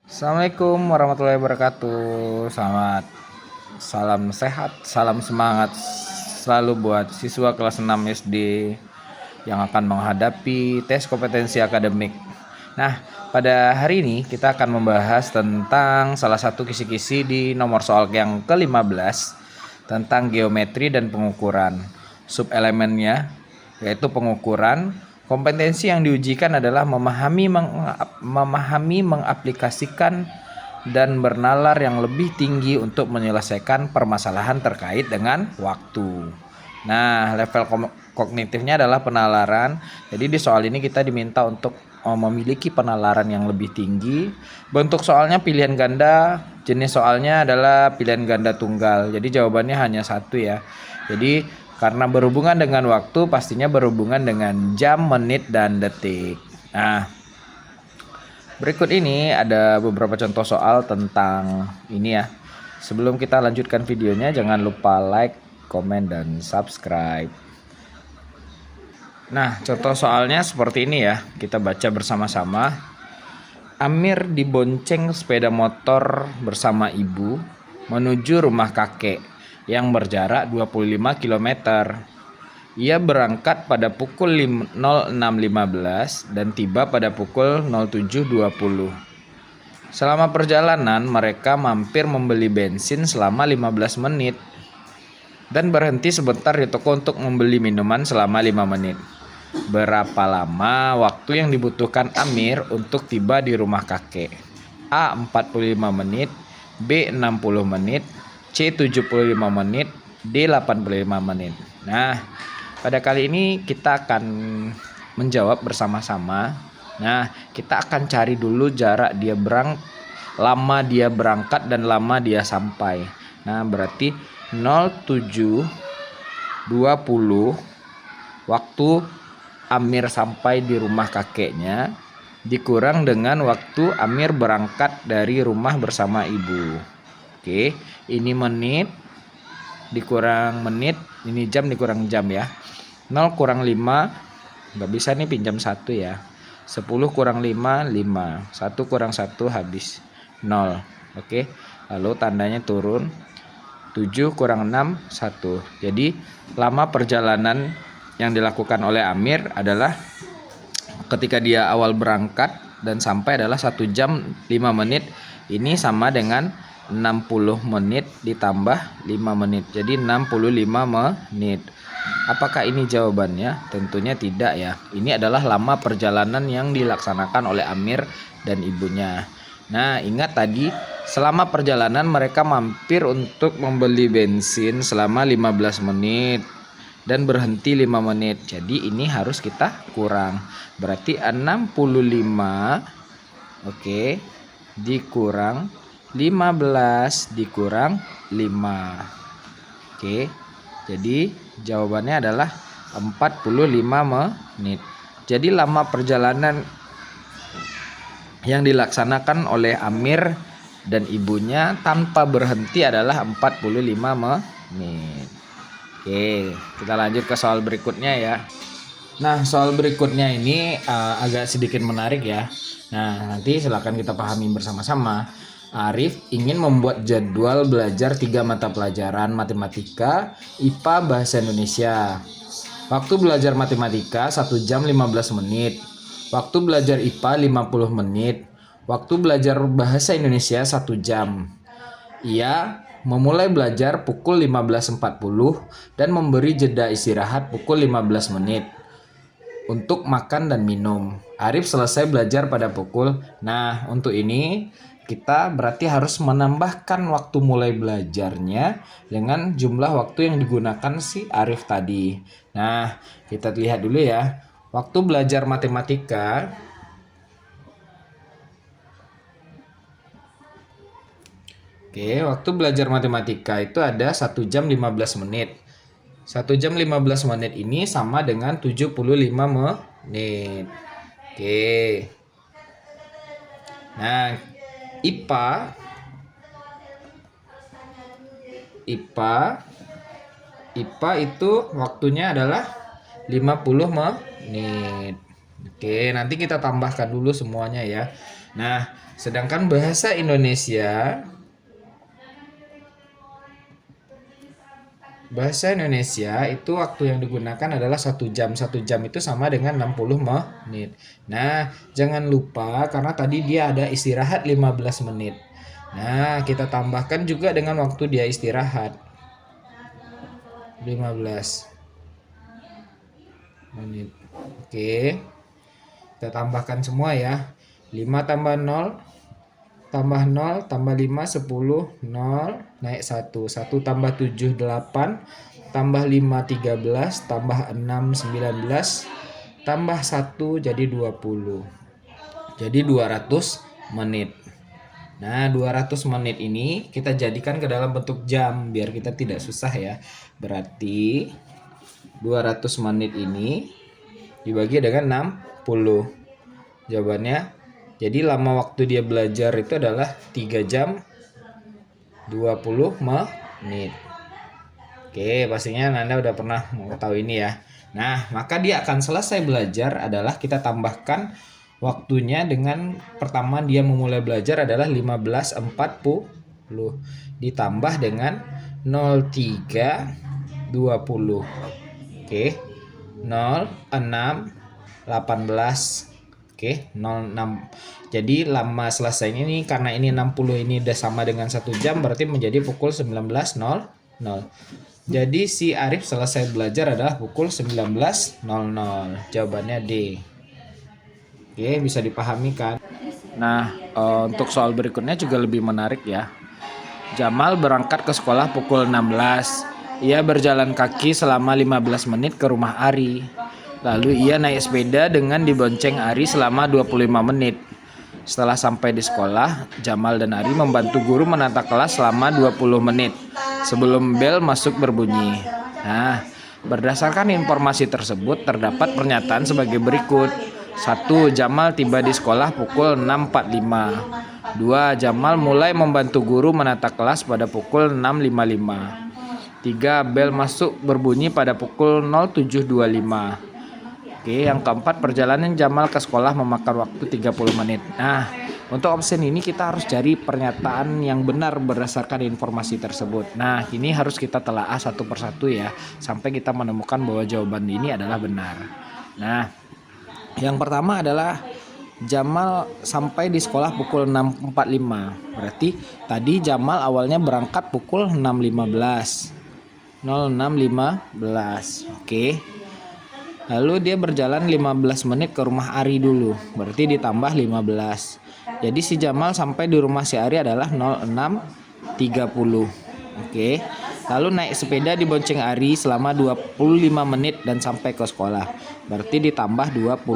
Assalamualaikum warahmatullahi wabarakatuh. Salam sehat, salam semangat selalu buat siswa kelas 6 SD yang akan menghadapi tes kompetensi akademik. Nah, pada hari ini kita akan membahas tentang salah satu kisi-kisi di nomor soal yang ke-15 tentang geometri dan pengukuran. Subelemennya yaitu pengukuran. Kompetensi yang diujikan adalah memahami, mengaplikasikan, dan bernalar yang lebih tinggi untuk menyelesaikan permasalahan terkait dengan waktu. Nah, level kognitifnya adalah penalaran. Jadi di soal ini kita diminta untuk memiliki penalaran yang lebih tinggi. Bentuk soalnya pilihan ganda, jenis soalnya adalah pilihan ganda tunggal. Jadi jawabannya hanya satu ya. Jadi karena berhubungan dengan waktu, pastinya berhubungan dengan jam, menit, dan detik. Nah, berikut ini ada beberapa contoh soal tentang ini ya. Sebelum kita lanjutkan videonya, jangan lupa like, komen, dan subscribe. Nah, contoh soalnya seperti ini ya. Kita baca bersama-sama. Amir dibonceng sepeda motor bersama ibu menuju rumah kakek yang berjarak 25 km. Ia berangkat pada pukul 06.15 dan tiba pada pukul 07.20. Selama perjalanan mereka mampir membeli bensin selama 15 menit dan berhenti sebentar di toko untuk membeli minuman selama 5 menit. Berapa lama waktu yang dibutuhkan Amir untuk tiba di rumah kakek? A. 45 menit, B. 60 menit, C 75 menit, D 85 menit. Nah, pada kali ini kita akan menjawab bersama-sama. Nah, kita akan cari dulu jarak lama dia berangkat dan lama dia sampai. Nah, berarti 07.20 waktu Amir sampai di rumah kakeknya dikurang dengan waktu Amir berangkat dari rumah bersama ibu. Oke, ini menit dikurang menit, ini jam dikurang jam ya. 0 kurang 5, nggak bisa nih pinjam 1 ya. 10 kurang 5, 5. 1 kurang 1 habis 0. Oke, lalu tandanya turun. 7 kurang 6, 1. Jadi lama perjalanan yang dilakukan oleh Amir adalah ketika dia awal berangkat dan sampai adalah 1 jam 5 menit. Ini sama dengan 60 menit ditambah 5 menit. Jadi 65 menit. Apakah ini jawabannya? Tentunya tidak ya. Ini adalah lama perjalanan yang dilaksanakan oleh Amir dan ibunya. Nah, ingat tadi selama perjalanan mereka mampir untuk membeli bensin selama 15 menit dan berhenti 5 menit. Jadi ini harus kita kurang. Berarti 65 oke, dikurang 15 dikurang 5. Oke. Jadi jawabannya adalah 45 menit. Jadi lama perjalanan yang dilaksanakan oleh Amir dan ibunya tanpa berhenti adalah 45 menit. Oke, kita lanjut ke soal berikutnya ya. Nah, soal berikutnya ini agak sedikit menarik ya. Nah, nanti silakan kita pahami bersama-sama. Arif ingin membuat jadwal belajar 3 mata pelajaran matematika, IPA, bahasa Indonesia. Waktu belajar matematika 1 jam 15 menit. Waktu belajar IPA 50 menit. Waktu belajar bahasa Indonesia 1 jam. Ia memulai belajar pukul 15.40 dan memberi jeda istirahat pukul 15 menit untuk makan dan minum. Arif selesai belajar pada pukul. Nah, untuk ini kita berarti harus menambahkan waktu mulai belajarnya dengan jumlah waktu yang digunakan si Arif tadi. Nah, kita lihat dulu ya. Waktu belajar matematika waktu belajar matematika itu ada 1 jam 15 menit. 1 jam 15 menit ini sama dengan 75 menit. Oke. Nah, IPA itu waktunya adalah 50 menit. Oke, nanti kita tambahkan dulu semuanya ya. Nah, sedangkan bahasa Indonesia itu waktu yang digunakan adalah 1 jam. 1 jam itu sama dengan 60 menit. Nah, jangan lupa karena tadi dia ada istirahat 15 menit. Nah, kita tambahkan juga dengan waktu dia istirahat 15 menit. Oke. Kita tambahkan semua ya. 5 tambah 0 tambah 0 tambah 5 10 0 naik 1 1 tambah 7 8 tambah 5 13 tambah 6 19 tambah 1 jadi 20. Jadi 200 menit. Nah, 200 menit ini kita jadikan ke dalam bentuk jam biar kita tidak susah ya. Berarti 200 menit ini dibagi dengan 60. Jawabannya, jadi lama waktu dia belajar itu adalah 3 jam 20 menit. Oke, pastinya Anda udah pernah tahu ini ya. Nah, maka dia akan selesai belajar adalah kita tambahkan waktunya dengan pertama dia memulai belajar adalah 15.40 ditambah dengan 03.20. Oke. 06 18. Oke, 06. Jadi lama selesainya ini karena ini 60 ini udah sama dengan 1 jam berarti menjadi pukul 19.00. Jadi si Arif selesai belajar adalah pukul 19.00. Jawabannya D. Oke, bisa dipahami kan? Nah, untuk soal berikutnya juga lebih menarik ya. Jamal berangkat ke sekolah pukul 16. Ia berjalan kaki selama 15 menit ke rumah Ari. Lalu ia naik sepeda dengan dibonceng Ari selama 25 menit. Setelah sampai di sekolah, Jamal dan Ari membantu guru menata kelas selama 20 menit sebelum bel masuk berbunyi. Nah, berdasarkan informasi tersebut terdapat pernyataan sebagai berikut. 1. Jamal tiba di sekolah pukul 6.45. 2. Jamal mulai membantu guru menata kelas pada pukul 6.55. 3. Bel masuk berbunyi pada pukul 07.25. Oke, yang keempat, perjalanan Jamal ke sekolah memakan waktu 30 menit. Nah, untuk option ini kita harus cari pernyataan yang benar berdasarkan informasi tersebut. Nah, ini harus kita telaah satu persatu ya, sampai kita menemukan bahwa jawaban ini adalah benar. Nah, yang pertama adalah Jamal sampai di sekolah pukul 6.45. Berarti tadi Jamal awalnya berangkat pukul 6.15. 06.15. Oke. Lalu dia berjalan 15 menit ke rumah Ari dulu. Berarti ditambah 15. Jadi si Jamal sampai di rumah si Ari adalah 06.30. Oke. Lalu naik sepeda dibonceng Ari selama 25 menit dan sampai ke sekolah. Berarti ditambah 25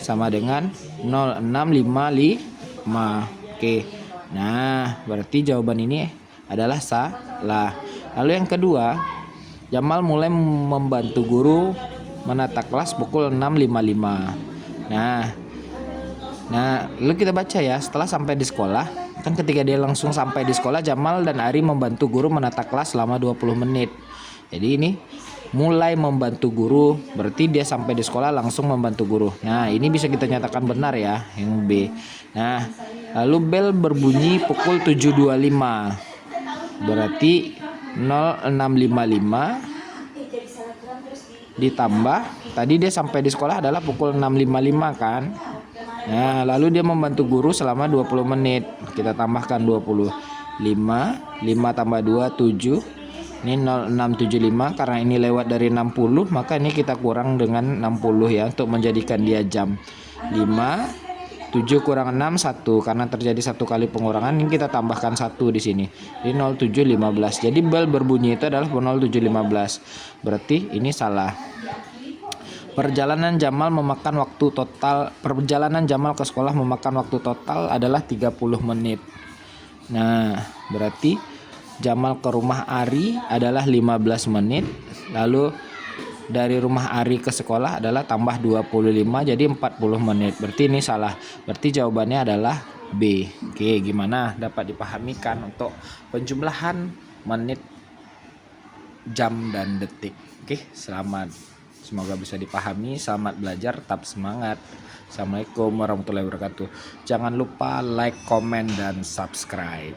sama dengan 0655. Oke. Nah, berarti jawaban ini adalah salah. Lalu yang kedua, Jamal mulai membantu guru menata kelas pukul 6.55. Nah, lalu kita baca ya, setelah sampai di sekolah, kan ketika dia langsung sampai di sekolah, Jamal dan Ari membantu guru menata kelas selama 20 menit. Jadi ini mulai membantu guru, berarti dia sampai di sekolah langsung membantu guru. Nah, ini bisa kita nyatakan benar ya, yang B. Nah, lalu bel berbunyi pukul 7.25. Berarti 0655 ditambah tadi dia sampai di sekolah adalah pukul 6.55 kan. Nah, lalu dia membantu guru selama 20 menit. Kita tambahkan 25, 5 tambah 2 7. Ini 0675 karena ini lewat dari 60, maka ini kita kurang dengan 60 ya untuk menjadikan dia jam. 5 7 kurang 6 1 karena terjadi satu kali pengurangan, ini kita tambahkan 1 di sini. Di 07.15. Jadi bel berbunyi itu adalah 07.15. Berarti ini salah. Perjalanan Jamal ke sekolah memakan waktu total adalah 30 menit. Nah, berarti Jamal ke rumah Ari adalah 15 menit. Lalu dari rumah Ari ke sekolah adalah tambah 25 jadi 40 menit. Berarti ini salah. Berarti jawabannya adalah B. Oke, gimana? Dapat dipahami kan untuk penjumlahan menit, jam, dan detik. Oke, selamat. semoga bisa dipahami. Selamat belajar, tetap semangat. Assalamualaikum warahmatullahi wabarakatuh. Jangan lupa like, komen, dan subscribe.